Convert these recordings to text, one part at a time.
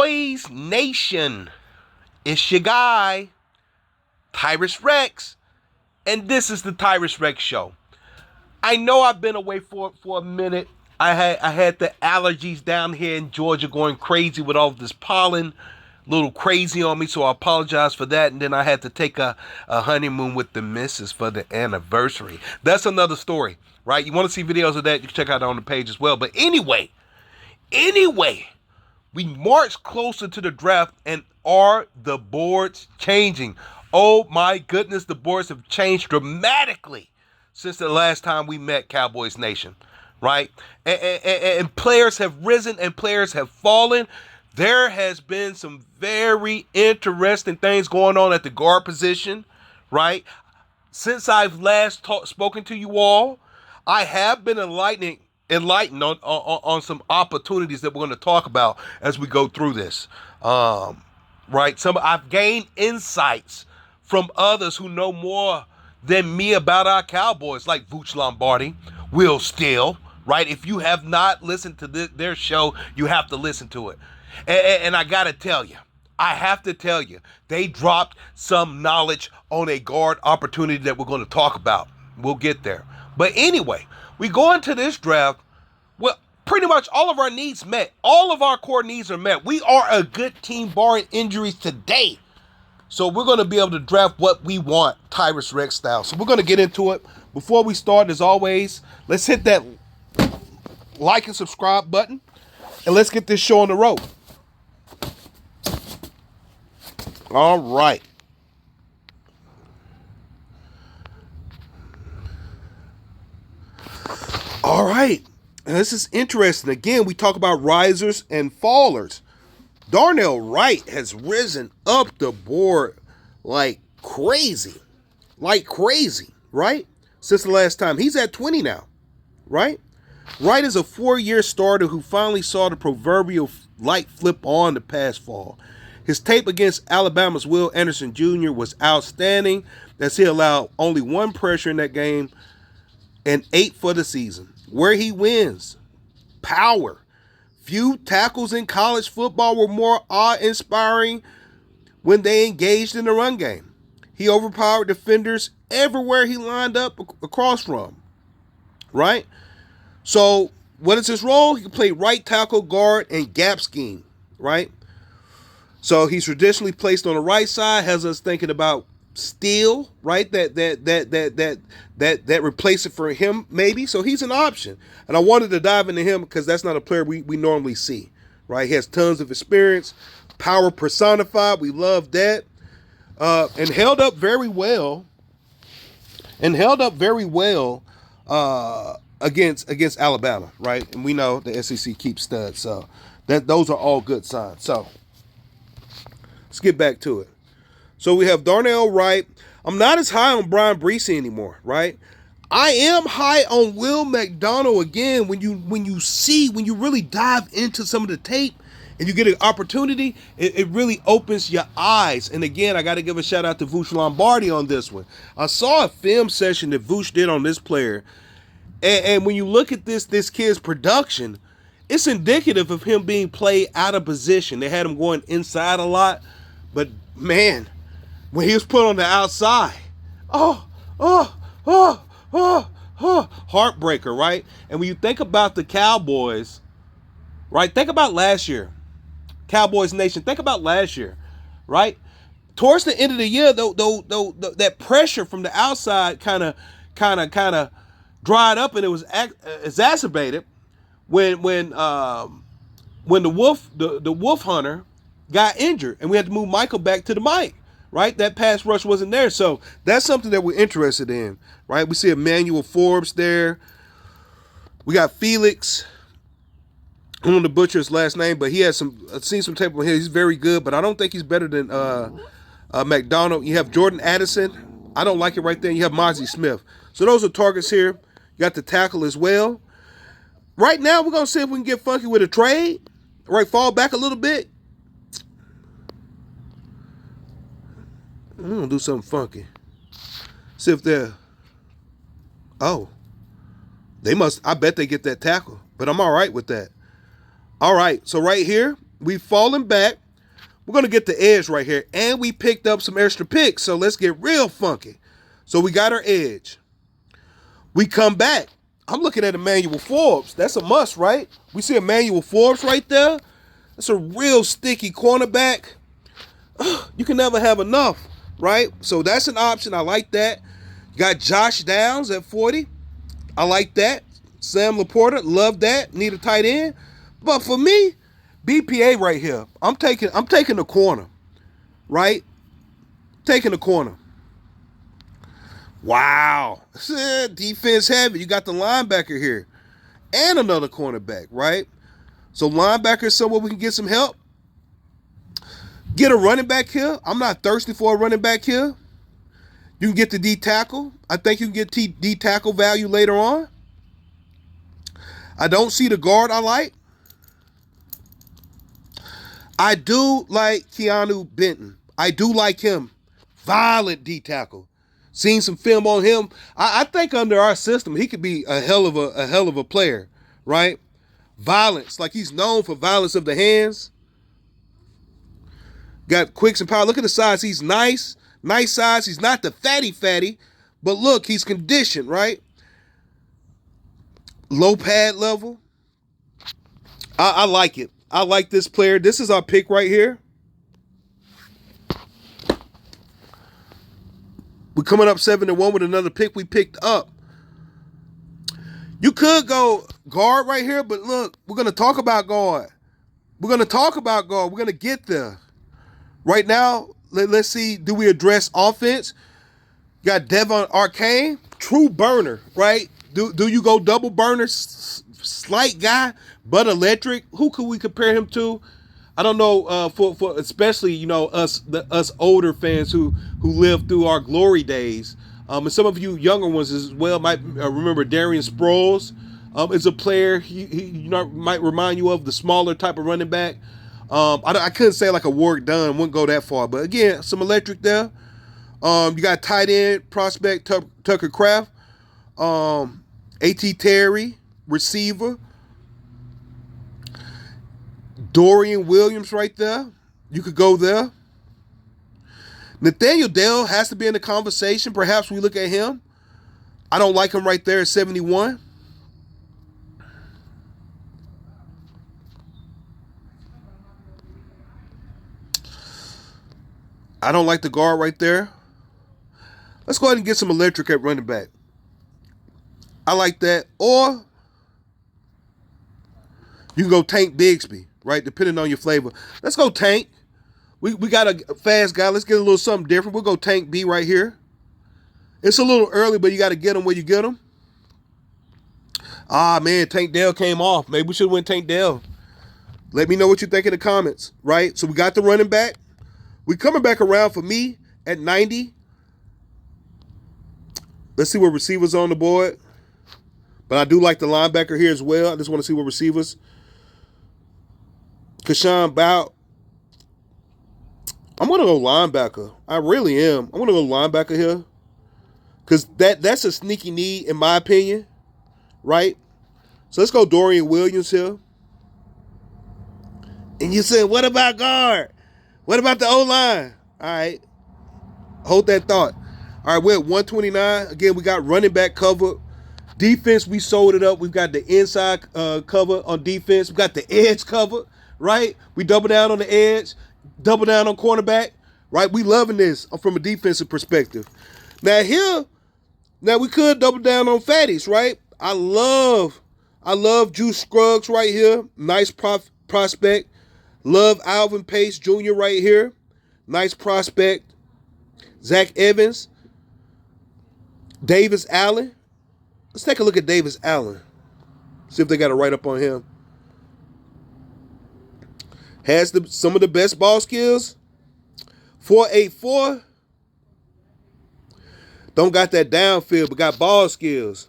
Cowboys Nation. It's your guy, Tyrus Rex, and this is the Tyrus Rex Show. I know I've been away for a minute. I had the allergies down here in Georgia going crazy with all this pollen, a little crazy on me, so I apologize for that. And then I had to take a honeymoon with the missus for the anniversary. That's another story, right? You want to see videos of that, you can check out on the page as well. But anyway, we march closer to the draft, and are the boards changing? Oh my goodness, the boards have changed dramatically since the last time we met, Cowboys Nation, right? And players have risen and players have fallen. There has been some very interesting things going on at the guard position, right? Since I've last spoken to you all, I have been enlightened on some opportunities that we're going to talk about as we go through this. Right? I've gained insights from others who know more than me about our Cowboys, like Vooch Lombardi, Will Steele, right? If you have not listened to their show, you have to listen to it. And I got to tell you, they dropped some knowledge on a guard opportunity that we're going to talk about. We'll get there. But anyway, we go into this draft, well, pretty much all of our needs met. All of our core needs are met. We are a good team barring injuries today. So we're going to be able to draft what we want, Tyrus Rex style. So we're going to get into it. Before we start, as always, let's hit that like and subscribe button, and let's get this show on the road. All right. All right. And this is interesting. Again, we talk about risers and fallers. Darnell Wright has risen up the board like crazy, right? Since the last time. He's at 20 now, right? Wright is a 4-year starter who finally saw the proverbial light flip on the past fall. His tape against Alabama's Will Anderson Jr. was outstanding, as he allowed only one pressure in that game and 8 for the season. Where he wins, power. Few tackles in college football were more awe-inspiring when they engaged in the run game. He overpowered defenders everywhere he lined up across from, right? So what is his role? He can play right tackle, guard, and gap scheme, right? So he's traditionally placed on the right side, has us thinking about Steele, right? That replace it for him, maybe. So he's an option. And I wanted to dive into him because that's not a player we normally see, right? He has tons of experience, power personified. We love that. And held up very well. Against Alabama, right? And we know the SEC keeps studs. So those are all good signs. So let's get back to it. So we have Darnell Wright. I'm not as high on Brian Breesy anymore, right? I am high on Will McDonald again. When you really dive into some of the tape and you get an opportunity, it really opens your eyes. And again, I got to give a shout out to Vooch Lombardi on this one. I saw a film session that Vooch did on this player, and when you look at this kid's production, it's indicative of him being played out of position. They had him going inside a lot, but man, when he was put on the outside, heartbreaker, right? And when you think about the Cowboys, right? Think about last year, Cowboys Nation. Think about last year, right? Towards the end of the year, though, that pressure from the outside kind of dried up, and it was exacerbated when the Wolf Hunter got injured, and we had to move Michael back to the mic. Right? That pass rush wasn't there. So that's something that we're interested in, right? We see Emmanuel Forbes there. We got Felix. I don't want to butcher his last name, but he has I've seen some tape on him. He's very good, but I don't think he's better than McDonald. You have Jordan Addison. I don't like it right there. You have Mozzie Smith. So those are targets here. You got the tackle as well. Right now, we're going to see if we can get funky with a trade. Right, fall back a little bit. I'm going to do something funky. See if they're... Oh. They must... I bet they get that tackle. But I'm all right with that. All right. So right here, We've fallen back. We're going to get the edge right here. And we picked up some extra picks. So let's get real funky. So we got our edge. We come back. I'm looking at Emmanuel Forbes. That's a must, right? We see Emmanuel Forbes right there. That's a real sticky cornerback. You can never have enough, right? So that's an option. I like that. You got Josh Downs at 40. I like that. Sam Laporta, love that. Need a tight end. But for me, BPA right here. I'm taking the corner, right? Taking the corner. Wow. Defense heavy. You got the linebacker here and another cornerback, right? So linebacker is somewhere we can get some help. Get a running back here. I'm not thirsty for a running back here. You can get the D tackle. I think you can get D tackle value later on. I don't see the guard I like. I do like Keanu Benton. I do like him. Violent D tackle. Seen some film on him. I think under our system, he could be a hell of a player, right? Violence. Like he's known for violence of the hands. Got quicks and power. Look at the size. He's nice. Nice size. He's not the fatty. But look, he's conditioned, right? Low pad level. I like it. I like this player. This is our pick right here. We're coming up 7-1 with another pick we picked up. You could go guard right here, but look, we're going to talk about guard. We're going to get there. Right now, let's see, do we address offense? Got Devon Arcane, true burner, right? Do you go double burner, slight guy, but electric? Who could we compare him to? I don't know, for especially, us older fans who lived through our glory days. And some of you younger ones as well might remember Darian Sproles is a player. He might remind you of the smaller type of running back. I couldn't say like a Warwick Dunn, wouldn't go that far, but again, some electric there. You got tight end prospect Tucker Kraft, A.T. Terry, receiver, Dorian Williams right there. You could go there. Nathaniel Dell has to be in the conversation. Perhaps we look at him. I don't like him right there at 71. I don't like the guard right there. Let's go ahead and get some electric at running back. I like that. Or you can go Tank Bigsby, right? Depending on your flavor. Let's go Tank. We got a fast guy. Let's get a little something different. We'll go Tank B right here. It's a little early, but you got to get him where you get him. Ah, man, Tank Dell came off. Maybe we should have went Tank Dell. Let me know what you think in the comments, right? So we got the running back. We coming back around for me at 90. Let's see what receivers on the board. But I do like the linebacker here as well. I just want to see what receivers. Kashawn Bout. I'm going to go linebacker. I really am. I'm going to go linebacker here. Because that's a sneaky need, in my opinion. Right? So let's go Dorian Williams here. And you said, what about guard? What about the O-line? All right. Hold that thought. All right, we're at 129. Again, we got running back cover. Defense, we sold it up. We've got the inside cover on defense. We got the edge cover, right? We double down on the edge, double down on cornerback, right? We loving this from a defensive perspective. Now we could double down on fatties, right? I love Juice Scruggs right here. Nice prospect. Love Alvin Pace Jr. right here. Nice prospect. Zach Evans. Davis Allen. Let's take a look at Davis Allen. See if they got a write-up on him. Has some of the best ball skills. 4.84. Don't got that downfield, but got ball skills.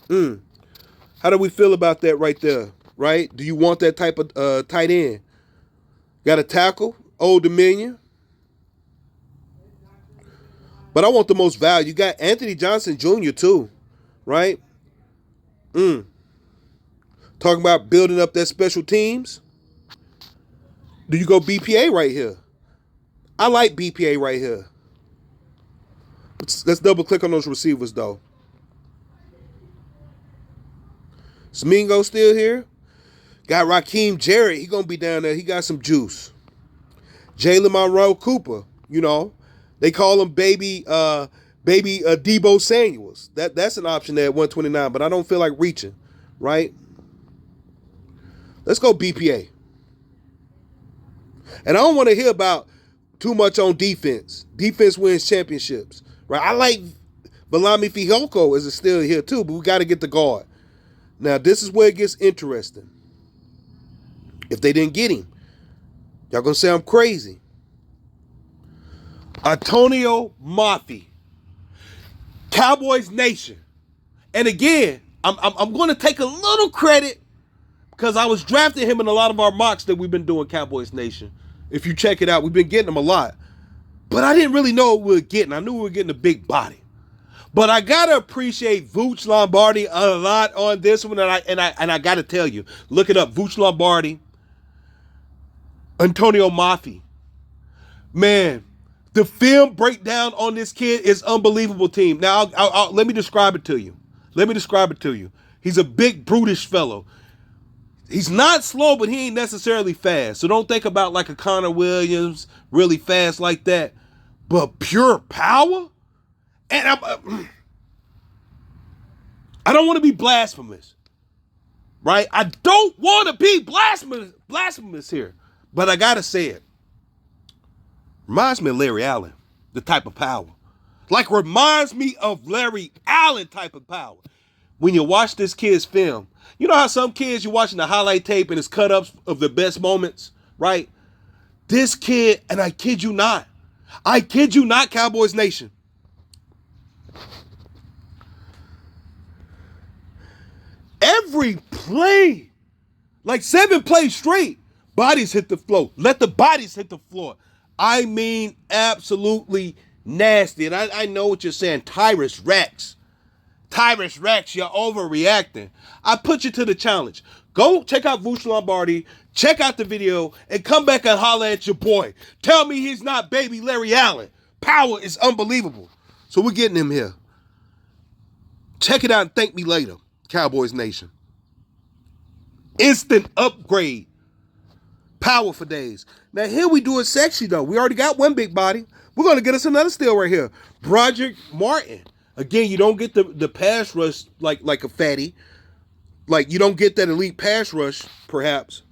How do we feel about that right there? Right? Do you want that type of tight end? Got a tackle, Old Dominion. But I want the most value. You got Anthony Johnson Jr. too, right? Talking about building up that special teams. Do you go BPA right here? I like BPA right here. Let's double click on those receivers though. Smingo still here. Got Raheem Jarrett. He gonna be down there. He got some juice. Jalen Monroe Cooper. You know, they call him baby Debo Samuels. That's an option there at 129, but I don't feel like reaching. Right. Let's go BPA. And I don't want to hear about too much on defense. Defense wins championships. Right. I like Balami Fihoko is still here too, but we got to get the guard. Now, this is where it gets interesting. If they didn't get him, y'all gonna say I'm crazy. Antonio Mafi, Cowboys Nation. And again, I'm going to take a little credit because I was drafting him in a lot of our mocks that we've been doing, Cowboys Nation. If you check it out, we've been getting him a lot. But I didn't really know what we were getting. I knew we were getting a big body. But I gotta appreciate Vooch Lombardi a lot on this one, and I gotta tell you, look it up, Vooch Lombardi, Antonio Mafi. Man, the film breakdown on this kid is unbelievable, team. Now, let me describe it to you. He's a big, brutish fellow. He's not slow, but he ain't necessarily fast. So don't think about like a Connor Williams, really fast like that. But pure power? And I don't want to be blasphemous, right? I don't want to be blasphemous here, but I got to say it. Reminds me of Larry Allen, the type of power. Like reminds me of Larry Allen type of power. When you watch this kid's film, you know how some kids, you're watching the highlight tape and it's cut-ups of the best moments, right? This kid, and I kid you not, Cowboys Nation. Every play, like 7 plays straight, bodies hit the floor. Let the bodies hit the floor. I mean, absolutely nasty. And I know what you're saying, Tyrus Rex, you're overreacting. I put you to the challenge. Go check out Vooch Lombardi, check out the video, and come back and holler at your boy. Tell me he's not baby Larry Allen. Power is unbelievable. So we're getting him here. Check it out and thank me later, Cowboys Nation. Instant upgrade. Power for days. Now here we do it sexy though. We already got one big body. We're going to get us another steal right here. Broderick Martin. Again, you don't get the pass rush like a fatty. Like you don't get that elite pass rush, perhaps.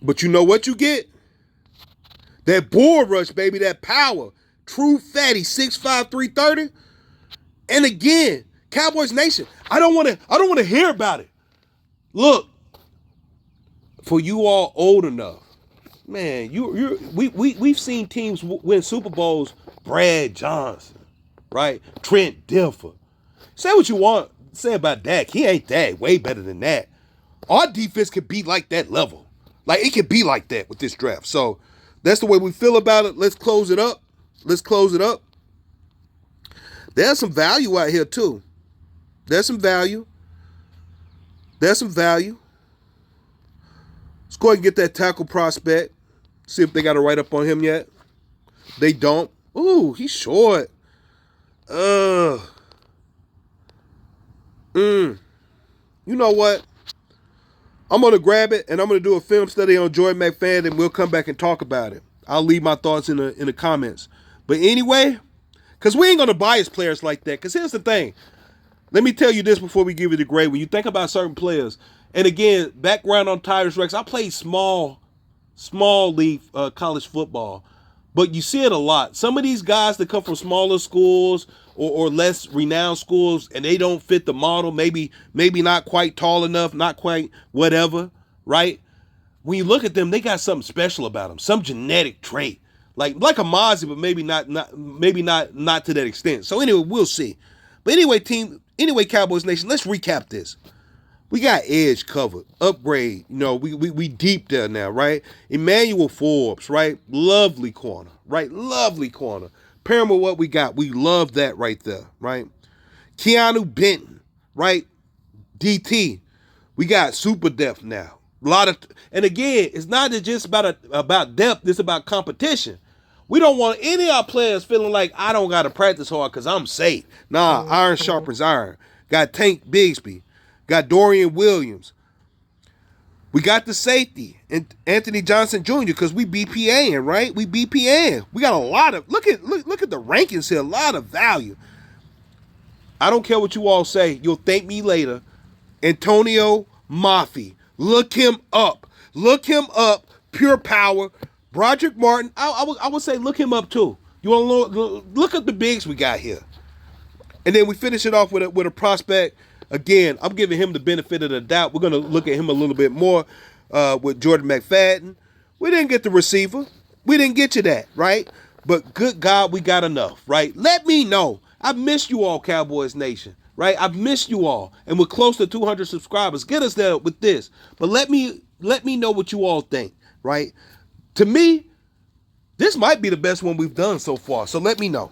But you know what you get? That board rush, baby, that power. True fatty, 6'5", 330. And again, Cowboys Nation, I don't want to hear about it. Look, for you all old enough, man, we've seen teams win Super Bowls. Brad Johnson, right? Trent Dilfer. Say what you want. Say about Dak. He ain't that. Way better than that. Our defense could be like that level. Like it could be like that with this draft. So that's the way we feel about it. Let's close it up. There's some value out here too. There's some value. Let's go ahead and get that tackle prospect. See if they got a write-up on him yet. They don't. Ooh, he's short. You know what? I'm going to grab it, and I'm going to do a film study on Joy McFadden, and we'll come back and talk about it. I'll leave my thoughts in the comments. But anyway, because we ain't going to bias players like that. Because here's the thing. Let me tell you this before we give you the grade. When you think about certain players, and again, background on Tyrus Rex, I played small league college football, but you see it a lot. Some of these guys that come from smaller schools or less renowned schools, and they don't fit the model, maybe not quite tall enough, not quite whatever, right? When you look at them, they got something special about them, some genetic trait, like a Mozzie, but maybe not to that extent. So anyway, we'll see. But anyway, Cowboys Nation, let's recap this. We got edge covered, upgrade. You know, we deep there now, right? Emmanuel Forbes, right? Lovely corner, right? Lovely corner. Pair him with what we got. We love that right there, right? Keanu Benton, right? DT. We got super depth now. And again, it's not just about depth. It's about competition. We don't want any of our players feeling like I don't got to practice hard because I'm safe. Nah, iron sharpens iron. Got Tank Bigsby. Got Dorian Williams. We got the safety and Anthony Johnson Jr. because we BPAing, right? We BPAing. We got a lot of look at the rankings here. A lot of value. I don't care what you all say. You'll thank me later. Antonio Mafi. Look him up. Look him up. Pure power. Broderick Martin. I would say look him up too. You want to look at the bigs we got here. And then we finish it off with a prospect. Again, I'm giving him the benefit of the doubt. We're going to look at him a little bit more with Jordan McFadden. We didn't get the receiver. We didn't get you that, right? But good God, we got enough, right? Let me know. I missed you all, Cowboys Nation, right? I've missed you all. And we're close to 200 subscribers. Get us there with this. But let me know what you all think, right? To me, this might be the best one we've done so far. So let me know.